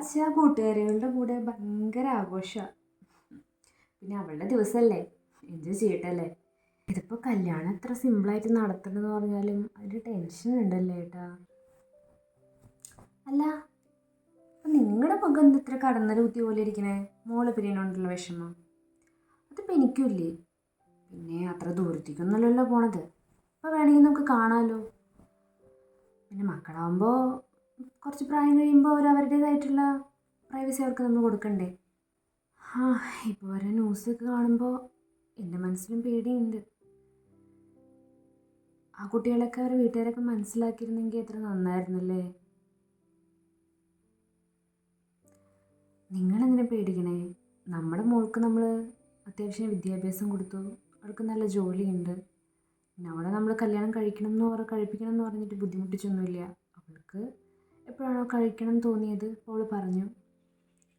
വെച്ചാൽ കൂട്ടുകാരികളുടെ കൂടെ ഭയങ്കര ആഘോഷമാണ്. പിന്നെ അവളുടെ ദിവസമല്ലേ, എൻജോയ് ചെയ്യട്ടല്ലേ. ഇതിപ്പോൾ കല്യാണം എത്ര സിമ്പിളായിട്ട് നടത്തണമെന്ന് പറഞ്ഞാലും അതിൻ്റെ ടെൻഷൻ ഉണ്ടല്ലേ ഏട്ടാ. അല്ല, അപ്പം നിങ്ങളുടെ മുഖം എന്ത് ഇത്ര കടന്നൽ കുത്തി പോലെ ഇരിക്കണേ? മോളെ പിരിയണോണ്ടുള്ള വിഷമം അതിപ്പോൾ എനിക്കും ഇല്ലേ. പിന്നെ അത്ര ദൂരത്തേക്കൊന്നുമല്ലല്ലോ പോണത്. അപ്പോൾ വേണമെങ്കിൽ നമുക്ക് കാണാമല്ലോ. പിന്നെ മക്കളാകുമ്പോൾ കുറച്ച് പ്രായം കഴിയുമ്പോൾ അവരവരുടേതായിട്ടുള്ള പ്രൈവസി അവർക്ക് നമ്മൾ കൊടുക്കണ്ടേ. ഇപ്പോൾ വരെ ന്യൂസൊക്കെ കാണുമ്പോൾ എൻ്റെ മനസ്സിലും പേടിയുണ്ട്. ആ കുട്ടികളൊക്കെ അവരുടെ വീട്ടുകാരൊക്കെ മനസ്സിലാക്കിയിരുന്നെങ്കിൽ എത്ര നന്നായിരുന്നല്ലേ. നിങ്ങളെങ്ങനെ പേടിക്കണേ? നമ്മുടെ മോൾക്ക് നമ്മൾ അത്യാവശ്യം വിദ്യാഭ്യാസം കൊടുത്തു, അവൾക്ക് നല്ല ജോലിയുണ്ട്. പിന്നെ അവളെ നമ്മൾ കല്യാണം കഴിപ്പിക്കണം എന്ന് പറഞ്ഞിട്ട് ബുദ്ധിമുട്ടിച്ചൊന്നുമില്ല. അവൾക്ക് എപ്പോഴാണോ കഴിക്കണം തോന്നിയത് അപ്പോൾ അവൾ പറഞ്ഞു.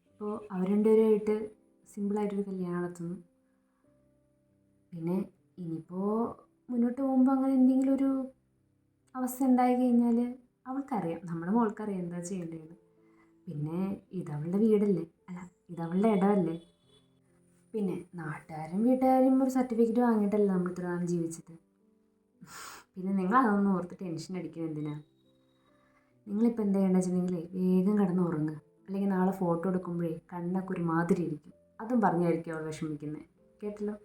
അപ്പോൾ അവർ രണ്ടുപേരുമായിട്ട് സിമ്പിളായിട്ടൊരു കല്യാണം നടത്തുന്നു. പിന്നെ ഇനിയിപ്പോൾ മുന്നോട്ട് പോകുമ്പോൾ അങ്ങനെ എന്തെങ്കിലും ഒരു അവസ്ഥ ഉണ്ടായി കഴിഞ്ഞാൽ അവൾക്കറിയാം, നമ്മുടെ മോൾക്കറിയാം എന്താ ചെയ്യേണ്ടതെന്ന്. പിന്നെ ഇതവളുടെ വീടല്ലേ, അല്ല ഇതവളുടെ ഇടമല്ലേ. പിന്നെ നാട്ടുകാരും വീട്ടുകാരും ഒരു സർട്ടിഫിക്കറ്റ് വാങ്ങിയിട്ടല്ലേ നമ്മൾ ഇത്ര നാൾ ജീവിച്ചത്. പിന്നെ നിങ്ങൾ അതൊന്നും ഓർത്ത് ടെൻഷൻ അടിക്കുന്നത് എന്തിനാ? നിങ്ങളിപ്പോൾ എന്താ ചെയ്യേണ്ടത് വെച്ചിട്ടുണ്ടെങ്കിൽ വേഗം കിടന്ന് ഉറങ്ങുക. അല്ലെങ്കിൽ നാളെ ഫോട്ടോ എടുക്കുമ്പോഴേ കണ്ണൊക്കെ ഒരുമാതിരി ഇരിക്കും. അതും പറഞ്ഞായിരിക്കും അവൾ വിഷമിക്കുന്നത്. കേട്ടല്ലോ.